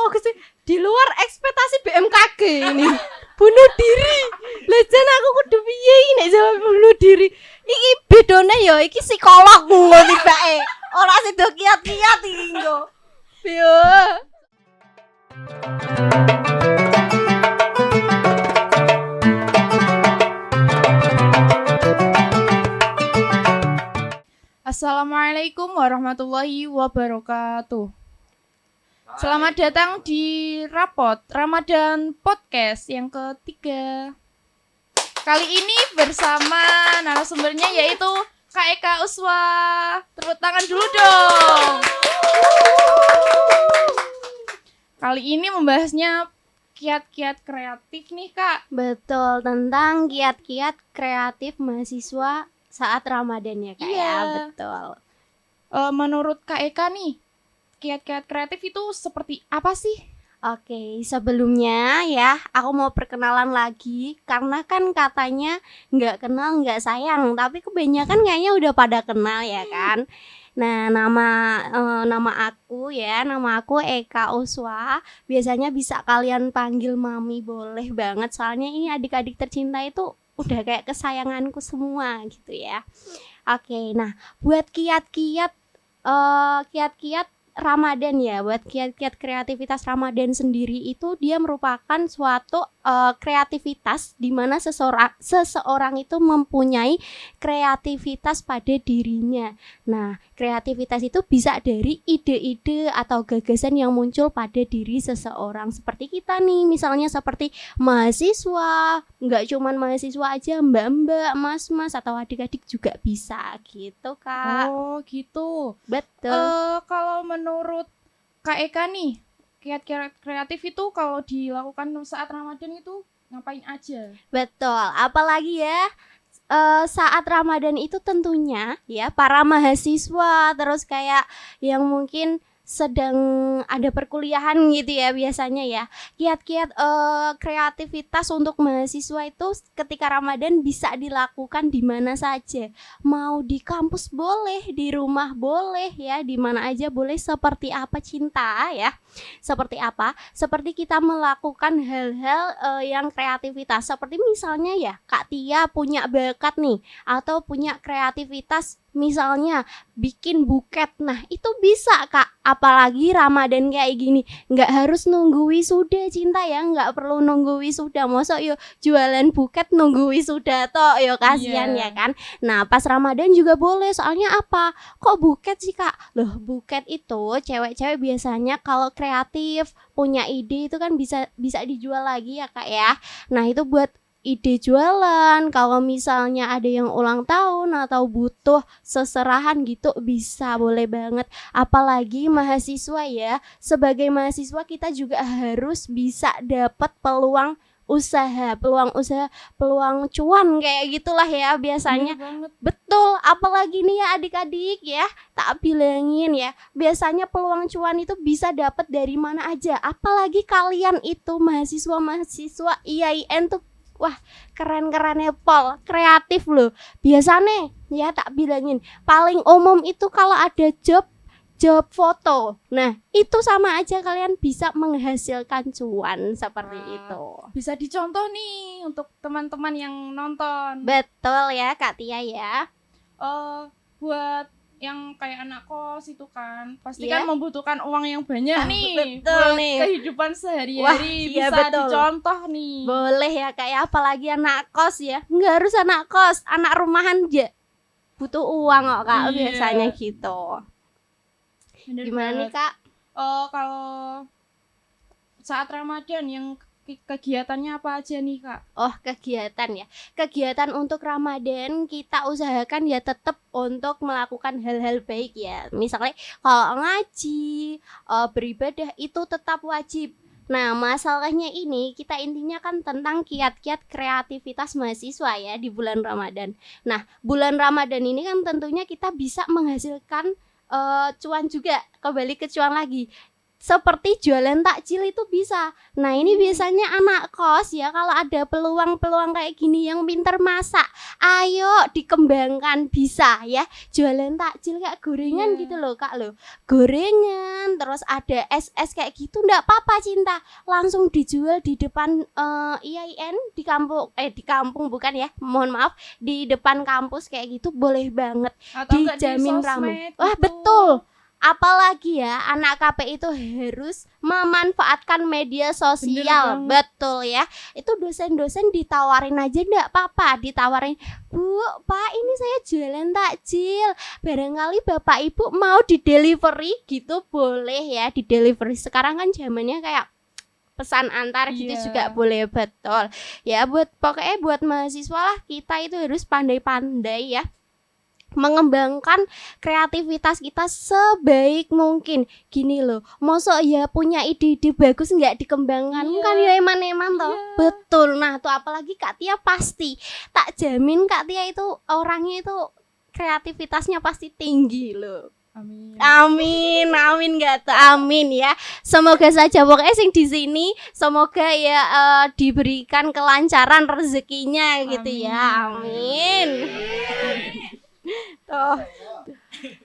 bagus sih. Di luar ekspektasi BMKG ini. Bunuh diri. Lejan aku kudu piye iki nek jawab bunuh diri. Iki bedone ya iki psikolog ngono tibake. Ora sida kiat-kiat iki nggo. Yo. Assalamualaikum warahmatullahi wabarakatuh. Selamat datang di Rapot Ramadan Podcast yang ketiga. Kali ini bersama narasumbernya yaitu Kak Eka Uswa. Tepuk tangan dulu dong. Kali ini membahasnya kiat-kiat kreatif nih Kak. Betul, tentang kiat-kiat kreatif mahasiswa saat Ramadan ya Kak. Iya. Ya, betul. Menurut Kak Eka nih, kiat-kiat kreatif itu seperti apa sih? Oke, sebelumnya ya aku mau perkenalan lagi karena kan katanya nggak kenal nggak sayang, tapi kebanyakan kayaknya udah pada kenal ya kan. Nah, nama aku Eka Uswa. Biasanya bisa kalian panggil Mami, boleh banget. Soalnya ini adik-adik tercinta itu udah kayak kesayanganku semua gitu ya. Oke, nah buat kiat-kiat Ramadan ya, buat kiat-kiat kreativitas Ramadan sendiri itu dia merupakan suatu kreativitas di mana seseorang itu mempunyai kreativitas pada dirinya. Nah, kreativitas itu bisa dari ide-ide atau gagasan yang muncul pada diri seseorang. Seperti kita nih, misalnya seperti mahasiswa, nggak cuman mahasiswa aja, mbak-mbak, mas-mas atau adik-adik juga bisa gitu Kak. Oh gitu. Betul. Kalau menurut Kak Eka nih, kiat-kiat kreatif itu kalau dilakukan saat Ramadan itu ngapain aja? Betul, apalagi ya saat Ramadan itu tentunya ya para mahasiswa terus kayak yang mungkin sedang ada perkuliahan gitu ya biasanya ya. Kiat-kiat kreativitas untuk mahasiswa itu ketika Ramadan bisa dilakukan di mana saja. Mau di kampus boleh, di rumah boleh ya, di mana aja boleh. Seperti apa cinta ya? Seperti apa? Seperti kita melakukan hal-hal yang kreativitas. Seperti misalnya ya, Kak Tia punya bakat nih atau punya kreativitas misalnya bikin buket. Nah, itu bisa Kak. Apalagi Ramadan kayak gini. Nggak harus nunggu wisuda cinta ya. Nggak perlu nunggu wisuda. Masa yuk jualan buket nunggu wisuda toh. Yuk kasihan ya kan. Nah, pas Ramadan juga boleh. Soalnya apa? Kok buket sih Kak? Loh, buket itu cewek-cewek biasanya kalau kreatif, punya ide itu kan bisa dijual lagi ya Kak ya. Nah, itu buat ide jualan, kalau misalnya ada yang ulang tahun atau butuh seserahan gitu bisa, boleh banget. Apalagi mahasiswa ya, sebagai mahasiswa kita juga harus bisa dapat peluang cuan kayak gitulah ya biasanya. Betul, apalagi nih ya adik-adik ya, tak bilangin ya, biasanya peluang cuan itu bisa dapat dari mana aja. Apalagi kalian itu mahasiswa IAIN tuh, wah keren-kerennya pol, kreatif loh. Biasanya ya tak bilangin, paling umum itu kalau ada job foto. Nah, itu sama aja kalian bisa menghasilkan cuan seperti itu. Bisa dicontoh nih untuk teman-teman yang nonton. Betul ya Kak Tia ya. Buat yang kayak anak kos itu kan pasti Yeah. kan membutuhkan uang yang banyak nih. Betul buat nih. kehidupan sehari-hari. Wah, bisa iya, betul. dicontoh nih. Boleh ya kayak apalagi anak kos ya. Nggak harus anak kos, anak rumahan aja butuh uang kok Kak. Iya. Biasanya gitu. Bener Gimana nih banget. Kak? Kalau saat Ramadan yang kegiatannya apa aja nih Kak? Oh, kegiatan ya. Kegiatan untuk Ramadan kita usahakan ya tetap untuk melakukan hal-hal baik ya. Misalnya kalau ngaji, beribadah itu tetap wajib. Nah, masalahnya ini kita intinya kan tentang kiat-kiat kreativitas mahasiswa ya di bulan Ramadan. Nah, bulan Ramadan ini kan tentunya kita bisa menghasilkan cuan juga, kembali ke cuan lagi. seperti jualan takjil itu bisa. Nah ini biasanya anak kos ya, kalau ada peluang-peluang kayak gini yang pinter masak, ayo dikembangkan, bisa ya. Jualan takjil kayak gorengan gitu loh kak loh, gorengan, terus ada es-es kayak gitu, ndak apa-apa Cinta, langsung dijual di depan IAIN di kampung bukan ya, mohon maaf, di depan kampus kayak gitu boleh banget, Atau enggak di dijamin sosmed ramai. gitu. Wah betul. Apalagi ya anak KP itu harus memanfaatkan media sosial. Betul ya. Itu dosen-dosen ditawarin aja ndak apa-apa, ditawarin, "Bu, Pak, ini saya jualan takjil. Barangkali Bapak Ibu mau di delivery?" gitu boleh ya, di delivery. Sekarang kan zamannya kayak pesan antar gitu Iya. juga boleh, betul. Ya pokoknya buat mahasiswa lah, kita itu harus pandai-pandai ya mengembangkan kreativitas kita sebaik mungkin. Gini loh, mosok ya punya ide-ide bagus nggak dikembangkan, Iya. kan ya eman-eman toh. Iya. Betul. Nah tuh apalagi Kak Tia pasti, tak jamin Kak Tia itu orangnya itu kreativitasnya pasti tinggi loh. Amin. Amin nggak tuh, amin ya. Semoga saja pokoknya sing di sini semoga ya diberikan kelancaran rezekinya gitu ya. Amin. Tuh.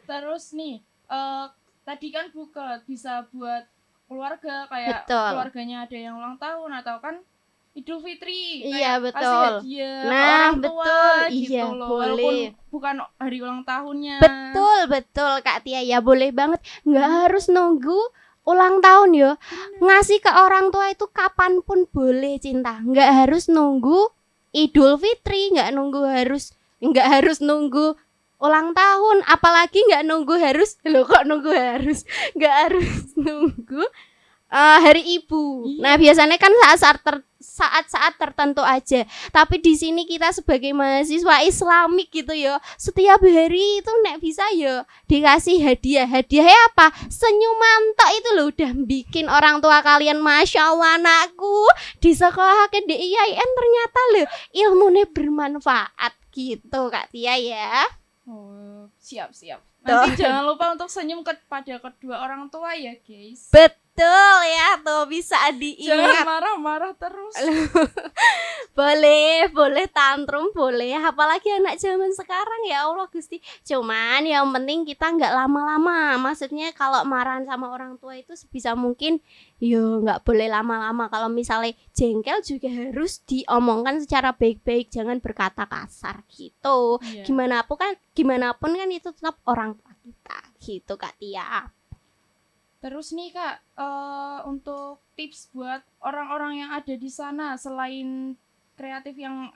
Terus nih, tadi kan buket bisa buat keluarga, kayak Betul. keluarganya ada yang ulang tahun atau kan Idul Fitri, Iya, kayak betul. kasih hadiah ke Nah, orang tua betul. gitu Iya, loh. boleh. Walaupun bukan hari ulang tahunnya. Betul Kak Tia ya, boleh banget. Nggak harus nunggu ulang tahun yo. Ngasih ke orang tua itu kapanpun boleh Cinta. Nggak harus nunggu Idul Fitri, nggak harus nunggu ulang tahun, apalagi nggak harus nunggu hari ibu. Iya. Nah biasanya kan saat-saat tertentu aja. Tapi di sini kita sebagai mahasiswa Islamik gitu ya, setiap hari itu nek bisa ya dikasih hadiah. Hadiahnya apa? Senyuman tok itu loh udah bikin orang tua kalian, Masya Allah anakku di sekolah ke DIIN ternyata loh ilmunya bermanfaat gitu Kak Tia ya. Oh, siap. Nanti jangan lupa untuk senyum kepada kedua orang tua ya, guys. Betul ya, tuh bisa Jangan diingat. marah-marah terus. Boleh tantrum, boleh. Apalagi anak zaman sekarang ya Allah Gusti. Cuman yang penting kita nggak lama-lama. Maksudnya kalau marah sama orang tua itu sebisa mungkin yo nggak boleh lama-lama. Kalau misalnya jengkel juga harus diomongkan secara baik-baik, jangan berkata kasar gitu. Iya. Gimanapun kan itu tetap orang tua kita gitu Kak Tia. Terus nih Kak, untuk tips buat orang-orang yang ada di sana selain kreatif yang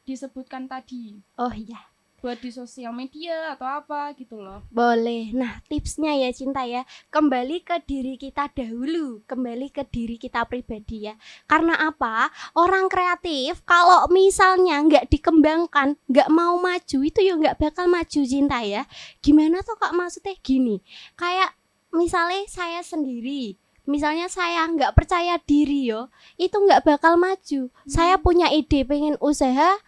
disebutkan tadi, Oh iya, buat di sosial media atau apa gitu loh. boleh. Nah tipsnya ya Cinta ya, kembali ke diri kita dahulu, kembali ke diri kita pribadi ya. Karena apa? Orang kreatif kalau misalnya nggak dikembangkan, nggak mau maju, itu ya nggak bakal maju Cinta ya. Gimana tuh Kak, maksudnya gini, kayak misalnya saya sendiri, misalnya saya nggak percaya diri yo, itu nggak bakal maju. Saya punya ide pengen usaha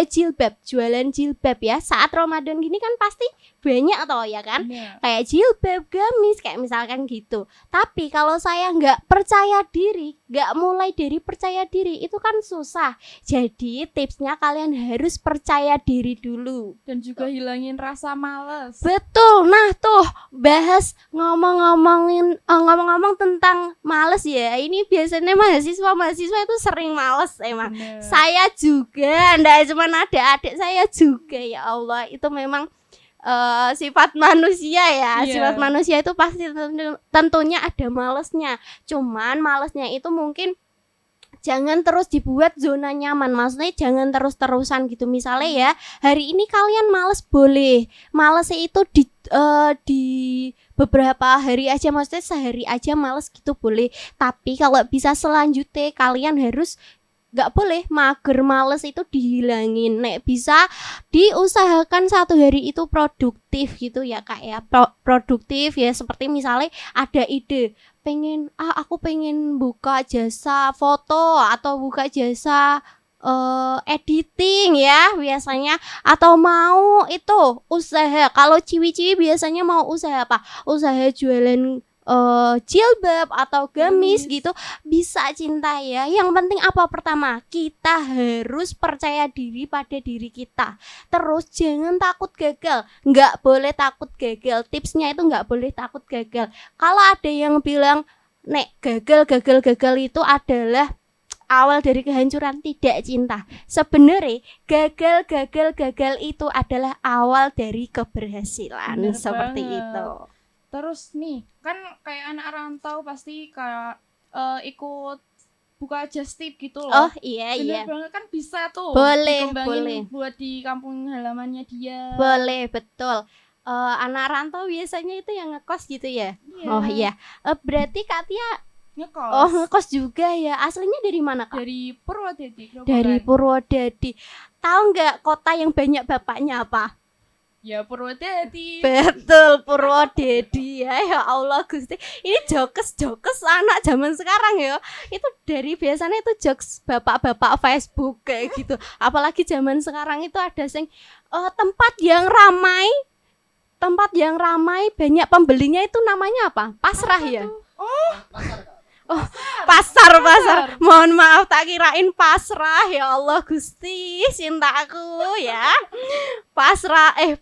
jilbab, jualan jilbab ya. Saat Ramadan gini kan pasti banyak toh ya kan, Iya. kayak jilbab, gamis, kayak misalkan gitu. Tapi kalau saya nggak percaya diri, nggak mulai dari percaya diri, itu kan susah. Jadi tipsnya kalian harus percaya diri dulu. Dan juga hilangin rasa malas. Betul. Nah tuh bahas ngomong-ngomong tentang males ya. Ini biasanya mahasiswa itu sering males emang. Bener. Saya juga, ndak cuma ada adik saya juga, ya Allah. Itu memang sifat manusia ya. Iya. Sifat manusia itu pasti tentunya ada malesnya. Cuman malesnya itu mungkin jangan terus dibuat zona nyaman. Maksudnya jangan terus-terusan gitu. Misalnya ya, hari ini kalian males, boleh. Malesnya itu di beberapa hari aja, maksudnya sehari aja males gitu boleh. Tapi kalau bisa selanjutnya kalian harus nggak boleh mager, males itu dihilangin. Nek bisa diusahakan satu hari itu produktif gitu ya Kak ya. Produktif ya, seperti misalnya ada ide aku pengen buka jasa foto atau buka jasa editing ya biasanya, atau mau itu usaha. Kalau ciwi-ciwi biasanya mau usaha apa? Usaha jualan jilbab atau gamis Gamis. gitu bisa cinta ya. Yang penting apa? Pertama, kita harus percaya diri pada diri kita. Terus jangan takut gagal, nggak boleh takut gagal. Tipsnya itu nggak boleh takut gagal. Kalau ada yang bilang nek gagal itu adalah awal dari kehancuran, tidak cinta. Sebenarnya gagal itu adalah awal dari keberhasilan. Bener Seperti banget. itu. Terus nih, kan kayak anak rantau pasti kayak ikut buka just tip gitu Oh loh. iya Bener iya. banget kan bisa tuh Boleh, dikembangin boleh. buat di kampung halamannya dia. Boleh, betul. Anak rantau biasanya itu yang ngekos gitu ya. Iya. Oh iya. Berarti Kak Tia Ngekos. ngekos juga ya. Aslinya dari mana Kak? Dari Purwodadi. Dari Grobogan. Purwodadi. Tahu nggak kota yang banyak bapaknya apa? Ya Purwodadi. Betul, Purwodadi ya. Ya Allah Gusti. Ini jokes anak zaman sekarang ya. Itu dari biasanya itu jokes bapak-bapak Facebook kayak gitu. Apalagi zaman sekarang itu ada tempat yang ramai banyak pembelinya itu namanya apa? Pasrah ya? Tuh. Oh, Pasar. Mohon maaf tak kirain pasrah. Ya Allah Gusti, cintaku ya. Pasar ya,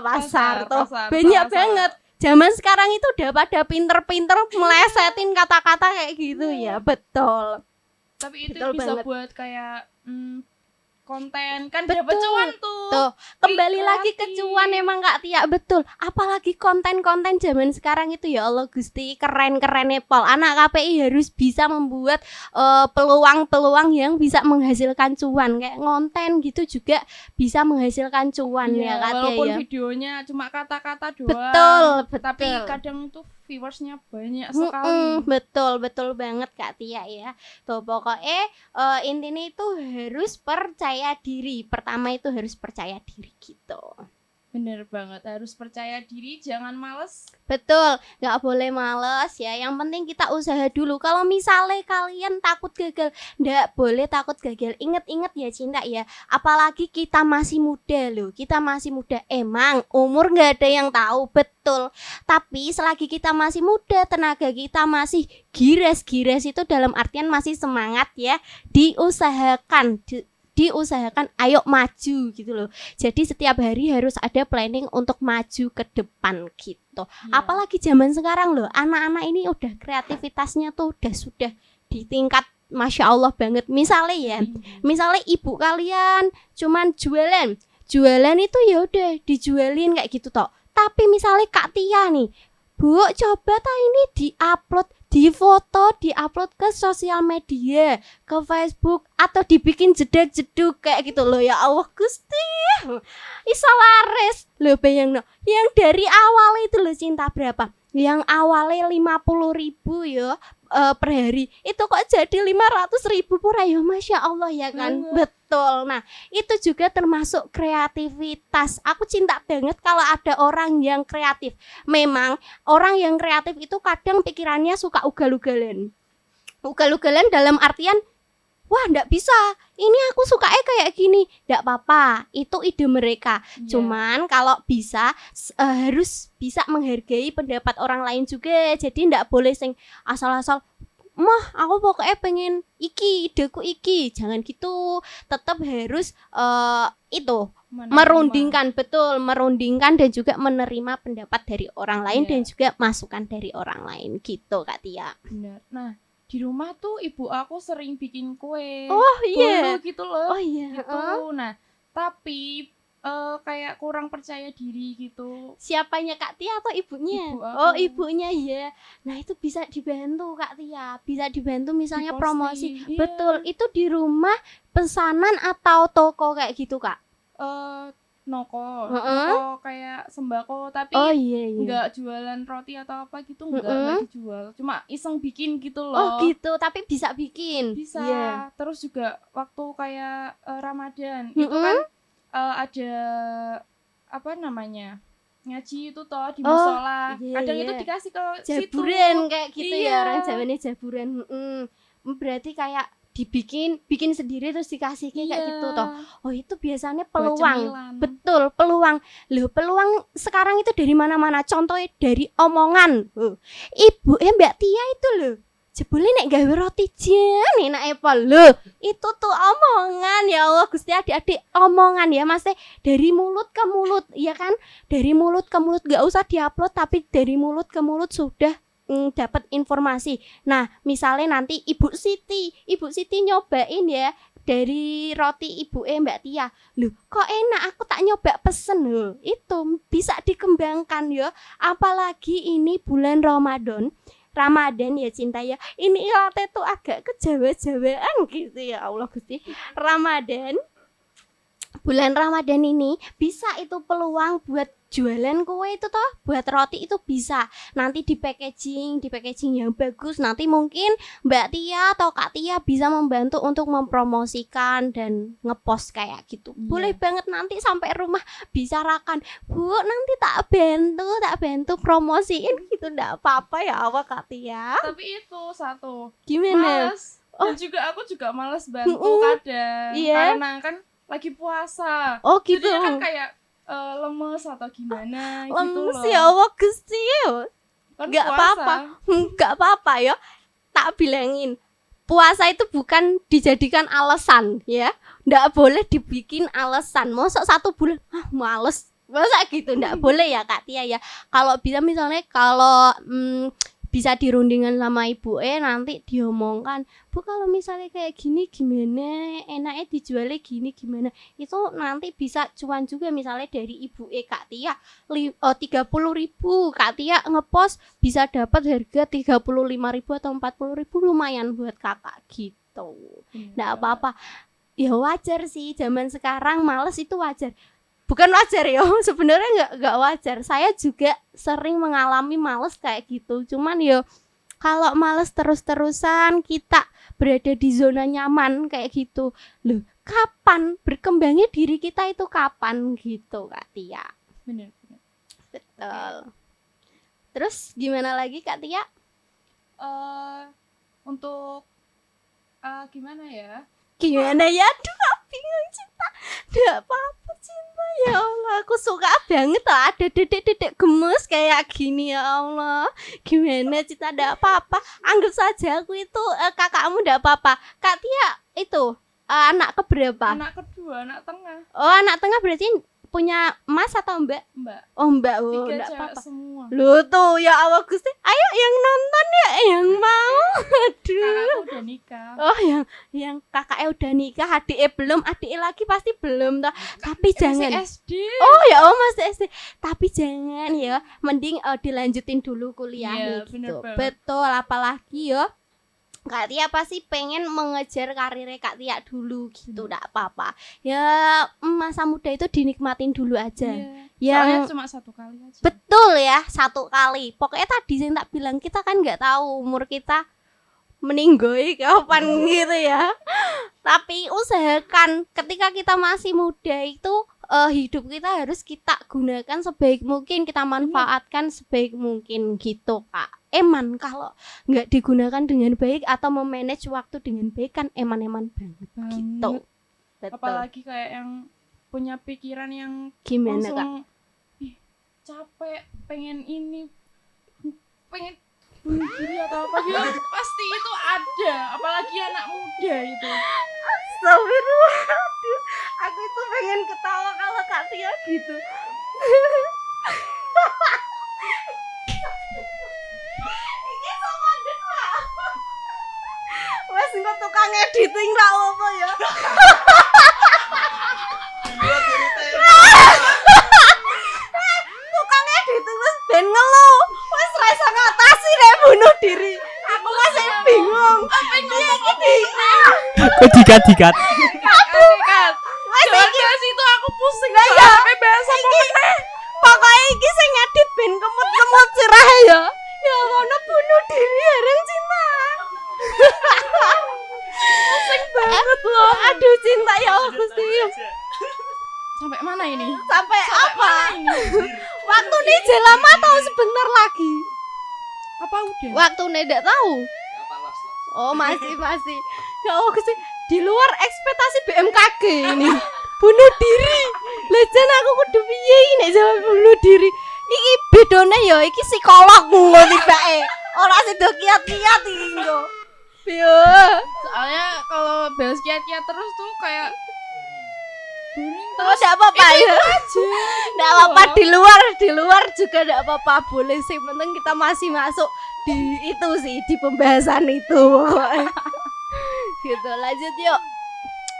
pasar tuh. pasar, Banyak pasar. banget. Zaman sekarang itu udah pada pinter-pinter melesetin kata-kata kayak gitu ya. Betul. tapi itu Betul bisa banget. buat kayak konten kan Betul. dapat cuan tuh. Tuh, kembali lagi ke Kreatif. cuan emang Kak Tia, betul. Apalagi konten-konten zaman sekarang itu ya Allah Gusti, keren-keren Pol. Anak KPI harus bisa membuat peluang-peluang yang bisa menghasilkan cuan. Kayak konten gitu juga bisa menghasilkan cuan ya Iya, Kak Tia walaupun ya. videonya cuma kata-kata doang. Betul. Tapi kadang tuh viewersnya banyak sekali. Betul banget Kak Tia ya. Tuh pokoknya intinya itu harus percaya diri. Pertama itu harus percaya diri gitu. Bener banget, harus percaya diri, jangan males. Betul, nggak boleh males ya. Yang penting kita usaha dulu. Kalau misalnya kalian takut gagal, nggak boleh takut gagal. Ingat-ingat ya cinta ya. Apalagi kita masih muda loh. Kita masih muda. Emang umur nggak ada yang tahu, betul. Tapi selagi kita masih muda, tenaga kita masih gires itu dalam artian masih semangat ya. Diusahakan ayo maju gitu loh. Jadi setiap hari harus ada planning untuk maju ke depan gitu. Iya. Apalagi zaman sekarang loh, anak-anak ini udah kreativitasnya tuh sudah di tingkat Masya Allah banget. Misalnya ya, misalnya ibu kalian cuman jualan itu ya udah dijualin kayak gitu toh. Tapi misalnya Kak Tia nih, Bu, coba ta ini diupload ke sosial media, ke Facebook atau dibikin jeduk kayak gitu loh. Ya Allah Gusti, iso laris lo. Bayangno yang dari awal itu lo cinta berapa, yang awalnya 50.000 ya per hari, itu kok jadi 500.000 pura ya. Masya Allah ya kan. Betul. Nah itu juga termasuk kreativitas. Aku cinta banget kalau ada orang yang kreatif. Memang orang yang kreatif itu kadang pikirannya suka ugal-ugalan dalam artian, wah ndak bisa, ini aku sukanya kayak gini. Ndak apa-apa, itu ide mereka. Iya. Cuman kalau bisa harus bisa menghargai pendapat orang lain juga. Jadi ndak boleh sing asal-asal, mah aku pokoknya pengen ideku iki. Jangan gitu. Tetap harus itu merundingkan dan juga menerima pendapat dari orang lain. Iya. Dan juga masukan dari orang lain gitu Kak Tia. Bener. Nah, di rumah tuh ibu aku sering bikin kue. Oh iya. Bolu gitu loh. Oh iya. Gitu. Nah, tapi kayak kurang percaya diri gitu. Siapanya Kak Tia atau ibunya? Ibu aku. Oh ibunya ya. Nah itu bisa dibantu Kak Tia. Bisa dibantu misalnya Diposting. promosi. Iya. Betul. Itu di rumah pesanan atau toko kayak gitu Kak? Noko kayak sembako, tapi Oh iya. nggak jualan roti atau apa gitu, nggak dijual, cuma iseng bikin gitu loh. Oh gitu. Tapi bisa bikin. Bisa. Iya. Terus juga waktu kayak Ramadan itu kan ada apa namanya, ngaji itu toh di musola. iya, Kadang iya. itu dikasih ke Jaburan situ. kayak gitu Iya. ya, orang Jawanya jaburan. Berarti kayak bikin sendiri terus dikasih kayak gitu toh. Oh, itu biasanya Buat peluang. cemilan. Betul, peluang. Loh, peluang sekarang itu dari mana-mana. Contohnya dari omongan. Ibu Mbak Tia itu loh. Jebule nek gawe roti jan enake apa lho. Itu tuh omongan, ya Allah Gusti, adik-adik, omongan ya Mas, dari mulut ke mulut, ya kan? Dari mulut ke mulut, gak usah diupload tapi dari mulut ke mulut sudah dapat informasi. Nah, misalnya nanti Ibu Siti nyobain ya dari roti Ibu Mbak Tia. Loh, kok enak, aku tak nyoba pesen loh. Itu bisa dikembangkan ya. Apalagi ini bulan Ramadan ya cinta ya. Ini latte tuh agak kejawa-jawaan gitu ya Allah Gusti. Bulan Ramadan ini bisa itu peluang buat jualan kue itu toh, buat roti itu bisa. Nanti di packaging yang bagus. Nanti mungkin Mbak Tia atau Kak Tia bisa membantu untuk mempromosikan dan ngepost kayak gitu. Boleh banget, nanti sampai rumah bicarakan, Bu, nanti tak bantu promosiin gitu, enggak apa-apa ya Allah Kak Tia. Tapi itu satu, Gimana? males. Dan juga aku juga males bantu kadang. Iya. Karena kan lagi puasa. Oh gitu. Jadi kan kayak lemes atau gimana gitu Lemes loh. ya Allah Gusti. Kan Gak puasa. apa-apa. Gak apa-apa ya. Tak bilangin, puasa itu bukan dijadikan alasan ya. Nggak boleh dibikin alasan. Masa 1 bulan males, masa gitu, nggak boleh ya Kak Tia ya. Kalau bisa misalnya kalau bisa dirundingan sama ibu nanti diomongkan, Bu, kalau misalnya kayak gini gimana, enaknya dijualnya gini gimana, itu nanti bisa cuan juga. Misalnya dari ibu Kak Tia 30.000, Kak Tia ngepost bisa dapat harga 35.000 atau 40.000, lumayan buat kakak gitu. Nggak apa-apa ya, wajar sih zaman sekarang males itu wajar. Bukan wajar ya, sebenarnya nggak wajar. Saya juga sering mengalami males kayak gitu. Cuman yo kalau males terus-terusan, kita berada di zona nyaman kayak gitu, loh kapan berkembangnya diri kita itu, kapan gitu Kak Tia. Bener. Betul. Terus gimana lagi Kak Tia? Untuk gimana ya? Aduh, aku bingung cinta. Nggak apa-apa cinta, ya Allah, aku suka banget loh ada dedek-dedek gemes kayak gini, ya Allah. Gimana cinta, nggak apa-apa, anggap saja aku itu kakakmu, nggak apa-apa. Kak Tia itu anak keberapa? Anak kedua, anak tengah. Oh, anak tengah berarti punya Mas atau Mbak? Mbak. Oh, Mbak. Oh, 3 nggak cewek apa-apa semua. Loh tuh, ya Allah Gusti, ayo yang nonton ya, yang mau. Aduh. Kakakku udah nikah. Oh, yang kakaknya udah nikah, adiknya belum, adiknya lagi pasti belum toh. Tapi jangan. Masih SD. Oh ya, masih SD. Tapi jangan ya, mending dilanjutin dulu kuliahnya gitu. Bener banget. Betul, apalagi ya Kak Tia pasti pengen mengejar karirnya Kak Tia dulu gitu, enggak apa-apa. Ya masa muda itu dinikmatin dulu aja. Soalnya cuma 1 kali aja. Betul ya, 1 kali. Pokoknya tadi yang tak bilang, kita kan nggak tahu umur kita meninggoy kapan gitu ya. Tapi usahakan ketika kita masih muda itu hidup kita harus kita gunakan sebaik mungkin, kita manfaatkan sebaik mungkin gitu Kak. Kalau nggak digunakan dengan baik atau memanage waktu dengan baik kan eman banget gitu. Betul. Apalagi kayak yang punya pikiran yang Gimana langsung, Kak? Capek, pengen bunuh diri atau apa gitu. Pasti itu ada, apalagi anak muda itu. Astagfirullah, aduh, aku itu pengen ketawa kalau Kak Tia gitu. Ini sama dek wes engko tukang editing ra apa ya. Tukang editing wes ben ngeluh, wes ra iso ngatasi nek bunuh diri. Aku masih bingung. Apa iki? Kok dikat-dikat? Jangan bahas itu, aku pusing. Ya, Sampai bahas apa meneh. Pokoknya iki sing ngedit ben kemut-kemut sirah ya. Ya ngono bunuh diri bareng cinta. Pusing banget loh. Aduh cinta ya Allah Gusti. Sampai mana ini? Sampai apa? Mana ini? Waktu ini lama atau sebentar lagi? Apa udah? Waktu ini enggak tahu. Oh, masih. Ya Allah sih di luar ekspektasi BMKG ini. Bunuh diri. Lah jan aku kudu piye iki nek jawab bunuh diri. Iki bedone ya iki psikolog ngono tibake. Ora sedo kiat-kiat iki engko. Yo. Soalnya kalau bahas kiat-kiat terus tuh kayak Terus enggak apa-apa ya. Enggak apa-apa di luar juga enggak apa-apa. Boleh sih penting kita masih masuk di itu sih di pembahasan itu pokoknya. Gitu lanjut yuk.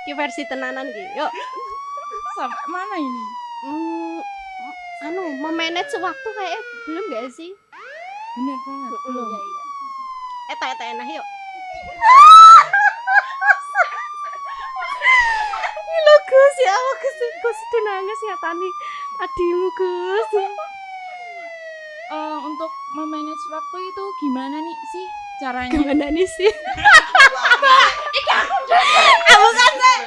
Ki versi tenanan ki. Yuk. sampai mana ini? Memanage waktu kayak belum gak sih? Bener banget. Belum. Iya. Eta enak yuk. Lho Gus ya Allah Gus itu nangis nyatani adimu Gus. Untuk memanage waktu itu gimana nih sih caranya? Gimana nih sih? Aku kan sih.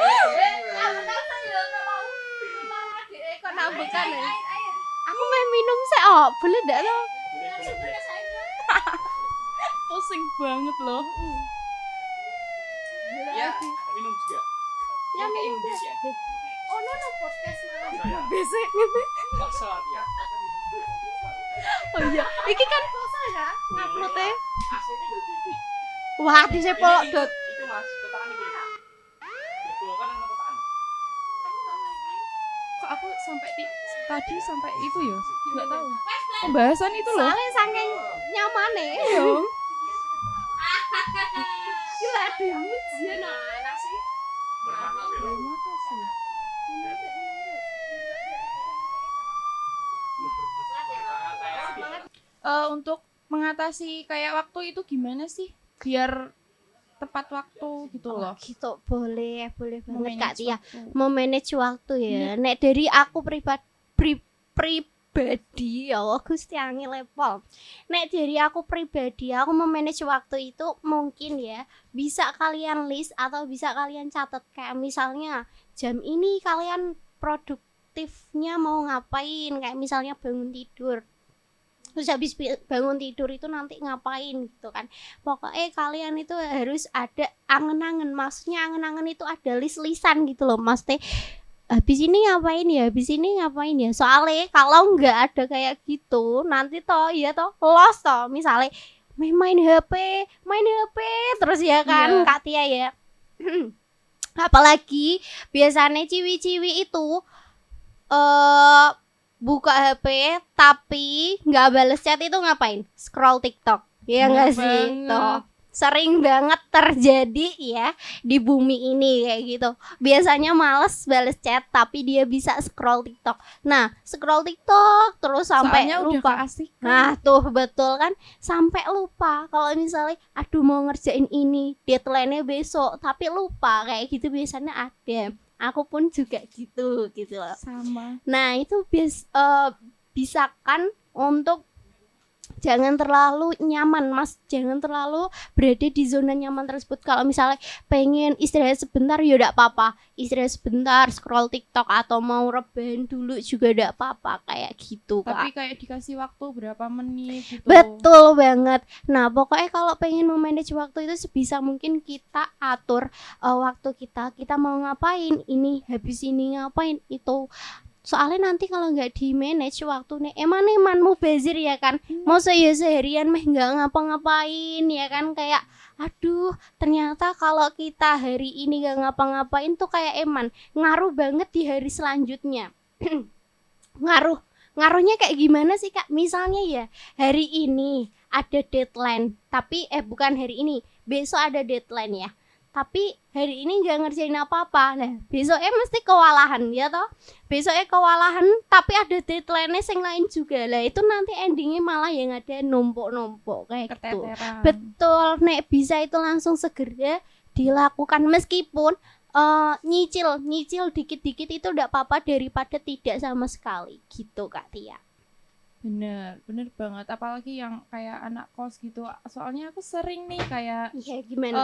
Bukan ya. Aku mau minum sih. Oh, boleh enggak lo? Pusing banget loh. Ya, minum juga. Ya minum ya. Oh, no podcast malah. Besok ngene. Masa ya. Oh iya, iki kan poso ya ngupload-e. AC-nya udah TV. Wah, disepol dot. Itu Mas, kotakan itu. Betul kan ada kotakan. Kok aku tadi sampai itu ya? Enggak tahu. Pembahasan itu loh. Soalnya saking nyamane. Yo. Gila ademu jian anak sih. Bermanfaat ya. Terima kasih. Untuk mengatasi kayak waktu itu gimana sih? Biar tepat waktu gitu loh. Gitu boleh banget Memanage Kak Tia. waktu. Memanage waktu ya. Nek dari aku pribadi ya Allah Gusti angin lepol. Nek dari aku pribadi aku memanage waktu itu mungkin ya bisa kalian list atau bisa kalian catat kayak misalnya jam ini kalian produktifnya mau ngapain kayak misalnya bangun tidur. Terus habis bangun tidur itu nanti ngapain gitu kan. Pokoknya kalian itu harus ada angen-angen. Maksudnya angen-angen itu ada list-listan gitu loh Mas Teh. Habis ini ngapain ya. Soalnya kalau nggak ada kayak gitu nanti lost toh. Misalnya main HP terus ya kan Iya. Kak Tia ya. Apalagi biasanya ciwi-ciwi itu buka HP tapi nggak bales chat itu ngapain? Scroll TikTok. Ya nggak Bener sih? banget. Tuh. Sering banget terjadi ya di bumi ini kayak gitu. Biasanya males bales chat tapi dia bisa scroll TikTok. Nah, scroll TikTok terus sampai Soalnya udah lupa. keasik. Nah, tuh betul kan? Sampai lupa kalau misalnya aduh mau ngerjain ini, deadline-nya besok tapi lupa kayak gitu biasanya ada. Aku pun juga gitu loh. Sama. Nah itu bisa kan untuk jangan terlalu nyaman Mas, jangan terlalu berada di zona nyaman tersebut. Kalau misalnya pengen istirahat sebentar ya udah apa-apa, istirahat sebentar scroll TikTok atau mau rebahan dulu juga udah apa-apa kayak gitu Tapi Kak. kayak dikasih waktu berapa menit gitu. Betul banget. Nah pokoknya kalau pengen memanage waktu itu sebisa mungkin kita atur waktu kita mau ngapain ini, habis ini ngapain itu. Soalnya nanti kalau nggak di manage waktunya eman mau bazir ya kan. Mau seharian meh nggak ngapa-ngapain ya kan, kayak aduh ternyata kalau kita hari ini nggak ngapa-ngapain tuh kayak eman ngaruh banget di hari selanjutnya. Ngaruhnya kayak gimana sih Kak? Misalnya ya hari ini ada deadline tapi bukan hari ini, besok ada deadline ya, tapi hari ini nggak ngerjain apa-apa. Nah besoknya mesti kewalahan ya toh, besoknya kewalahan tapi ada deadline-nya yang lain juga lah, itu nanti endingnya malah yang ada numpuk-numpuk kayak gitu. Keteteran. Betul, nek bisa itu langsung segera dilakukan meskipun nyicil dikit-dikit itu udah apa-apa daripada tidak sama sekali gitu Kak Tia. Bener banget. Apalagi yang kayak anak kos gitu. Soalnya aku sering nih kayak Iya gimana?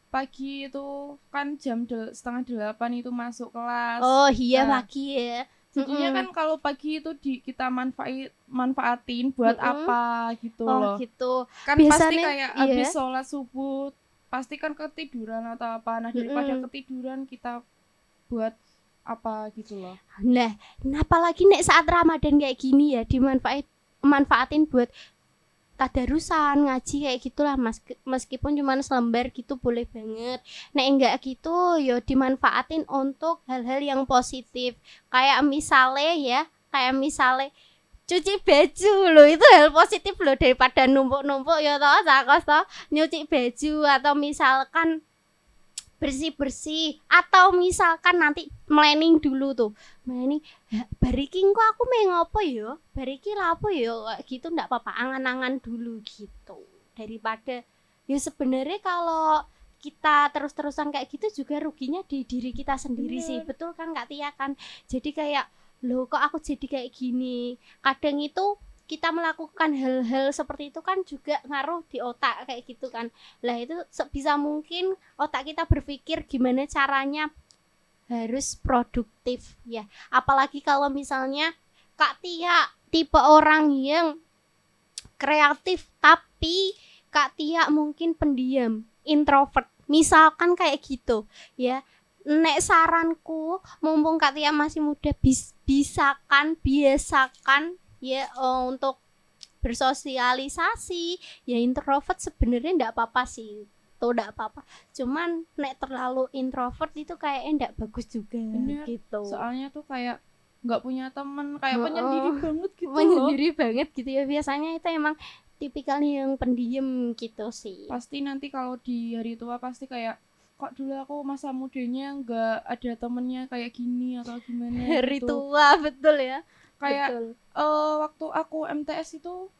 pagi itu kan jam 7:30 itu masuk kelas. Oh iya Nah, pagi ya. jadinya kan kalau pagi itu kita manfaatin buat apa gitu Oh loh. gitu. Kan pasti biasanya kayak iya. habis sholat subuh pasti kan ketiduran atau apa. Nah, daripada ketiduran kita buat apa gitu loh. Nah, apalagi nek saat Ramadan kayak gini ya manfaatin buat tadarusan, ngaji kayak gitulah Mas. Meskipun cuma selembar gitu boleh banget. Nek enggak gitu ya dimanfaatin untuk hal-hal yang positif. Kayak misale cuci baju loh, itu hal positif loh daripada numpuk-numpuk ya toh sakos toh, nyuci baju atau misalkan bersih-bersih atau misalkan nanti planning dulu tuh. Planning bariki kok aku mau ngopo ya? Bariki lapo ya? Kayak gitu ndak apa-apa, angan-angan dulu gitu. Daripada ya sebenarnya kalau kita terus-terusan kayak gitu juga ruginya di diri kita sendiri sih. Betul kan Kak Tia kan? Jadi kayak loh kok aku jadi kayak gini. Kadang itu kita melakukan hal-hal seperti itu kan juga ngaruh di otak kayak gitu kan. Lah itu sebisa mungkin otak kita berpikir gimana caranya harus produktif ya. Apalagi kalau misalnya Kak Tia tipe orang yang kreatif tapi Kak Tia mungkin pendiam, introvert. Misalkan kayak gitu ya. Nek saranku mumpung Kak Tia masih muda biasakan ya untuk bersosialisasi. Ya introvert sebenarnya enggak apa-apa sih. Tuh enggak apa-apa. Cuman nek terlalu introvert itu kayaknya enggak bagus juga. Bener. Gitu. Soalnya tuh kayak nggak punya teman, kayak penyendiri banget gitu menyendiri banget gitu ya. Biasanya itu emang tipikal yang pendiam gitu sih. Pasti nanti kalau di hari tua pasti kayak kok dulu aku masa mudanya nggak ada temennya kayak gini atau gimana Hari gitu. tua betul ya. Kayak Betul. Waktu aku MTS itu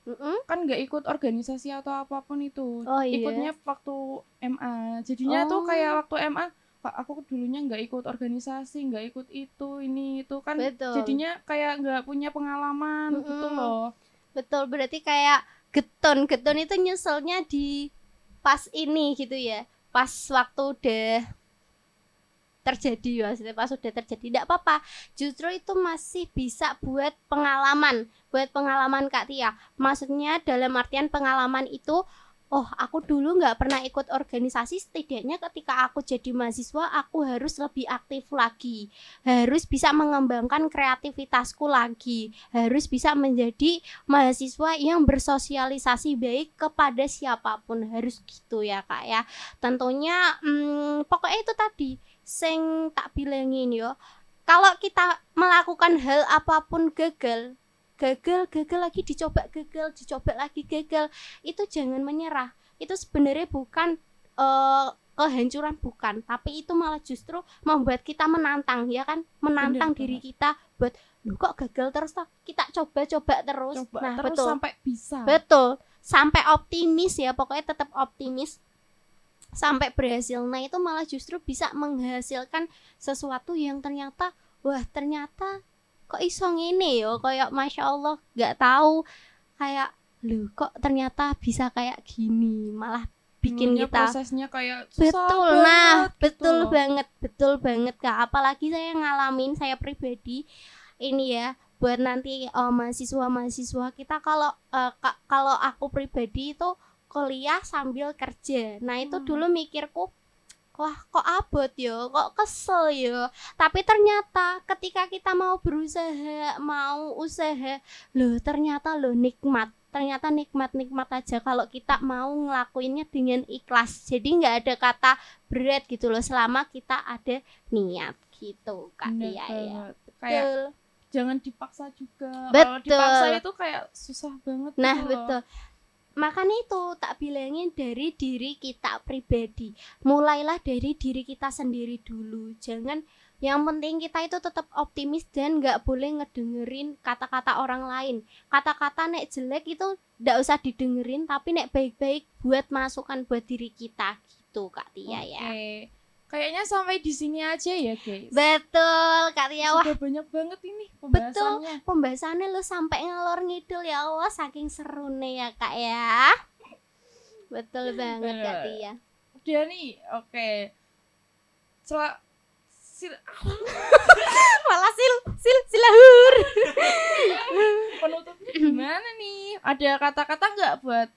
kan nggak ikut organisasi atau apapun itu. Oh, iya. Ikutnya waktu MA. Jadinya tuh kayak waktu MA Pak, aku dulunya nggak ikut organisasi, nggak ikut ini itu kan. Betul. Jadinya kayak nggak punya pengalaman gitu loh. Betul, berarti kayak geton itu nyeselnya di pas ini gitu ya. Pas waktu udah terjadi, maksudnya pas udah terjadi tidak apa-apa, justru itu masih bisa buat pengalaman Kak Tia. Maksudnya dalam artian pengalaman itu, oh aku dulu nggak pernah ikut organisasi, setidaknya ketika aku jadi mahasiswa aku harus lebih aktif lagi, harus bisa mengembangkan kreativitasku lagi, harus bisa menjadi mahasiswa yang bersosialisasi baik kepada siapapun, harus gitu ya Kak ya. Tentunya pokoknya itu tadi sing tak bilangin yo, kalau kita melakukan hal apapun gagal lagi, dicoba lagi gagal, itu jangan menyerah. Itu sebenarnya bukan kehancuran, bukan, tapi itu malah justru membuat kita menantang ya kan, menantang diri kita buat lu kok gagal terus toh, kita coba terus. Nah terus betul, sampai bisa. Betul, sampai optimis ya, pokoknya tetap optimis sampai berhasil. Nah itu malah justru bisa menghasilkan sesuatu yang ternyata kok iso ngene ya, kayak masya Allah, nggak tahu kayak loh kok ternyata bisa kayak gini, malah bikin kita prosesnya kayak susah betul banget, nah gitu betul banget Kak. Apalagi saya pribadi ini ya, buat nanti mahasiswa kita, kalau aku pribadi itu kuliah sambil kerja. Nah itu dulu mikirku, wah kok abot yo, kok kesel yo. Tapi ternyata ketika kita mau usaha, loh ternyata nikmat aja kalau kita mau ngelakuinnya dengan ikhlas. Jadi nggak ada kata berat gitu loh, selama kita ada niat gitu Kak. Iya ya. Kayak jangan dipaksa juga. Betul. Kalau dipaksa itu kayak susah banget. Nah gitu betul. Loh. Makanya itu tak bilangin dari diri kita pribadi. Mulailah dari diri kita sendiri dulu. Jangan, yang penting kita itu tetap optimis dan gak boleh ngedengerin kata-kata orang lain. Kata-kata nek jelek itu gak usah didengerin, tapi nek baik-baik buat masukan buat diri kita gitu Kak Tia ya. Kayaknya sampai di sini aja ya guys. Betul Kak Tia. Wah, sudah banyak banget ini pembahasannya. Betul, pembahasannya lo sampai ngalor ngidul ya Allah, saking serunya ya Kak ya. Betul banget Kak Tia. Udah nih, oke. Malah silahur. Penutupnya gimana nih? Ada kata-kata nggak buat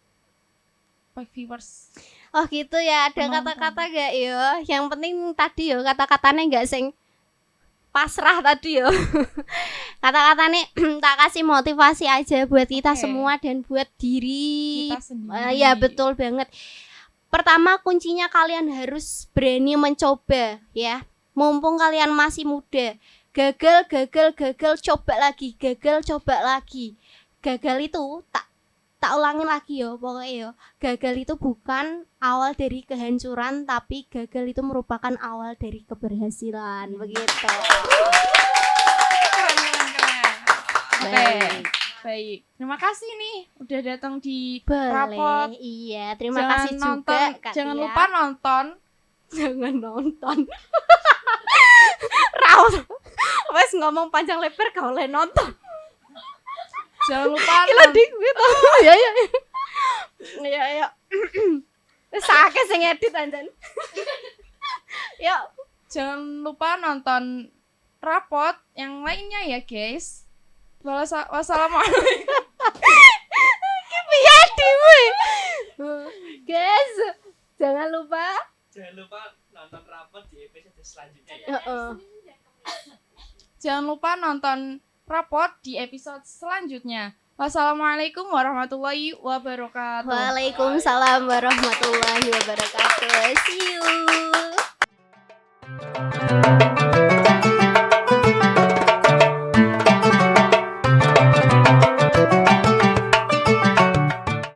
viewers? Oh gitu ya, ada Penonton. kata-kata gak ya? Yang penting tadi ya kata-katanya gak sing pasrah tadi ya. Kata-katanya tak kasih motivasi aja buat kita Oke. semua dan buat diri. Kita sendiri. Ya betul banget. Pertama kuncinya kalian harus berani mencoba ya. Mumpung kalian masih muda. Gagal, coba lagi. Gagal, coba lagi. Gagal itu tak ulangin lagi ya pokoknya ya. Gagal itu bukan awal dari kehancuran, tapi gagal itu merupakan awal dari keberhasilan. Begitu. Keren. Oke. Baik. Baik. Terima kasih nih udah datang di Boleh. rapot. Iya, terima Jangan kasih nonton, juga Kak jangan Tia. lupa nonton. Jangan nonton. Raus. Wes ngomong panjang lebar gak oleh nonton. Jangan lupa Gila dik gitu. Ya. Ya. Wes akeh sing edit anjen. Yuk. Jangan lupa nonton rapot yang lainnya ya guys. Wassalamualaikum. Piye dhewe. Guys, jangan lupa. Jangan lupa nonton rapot di episode selanjutnya ya. Heeh. Jangan lupa nonton rapot di episode selanjutnya. Wassalamualaikum warahmatullahi wabarakatuh. Waalaikumsalam warahmatullahi wabarakatuh. See you.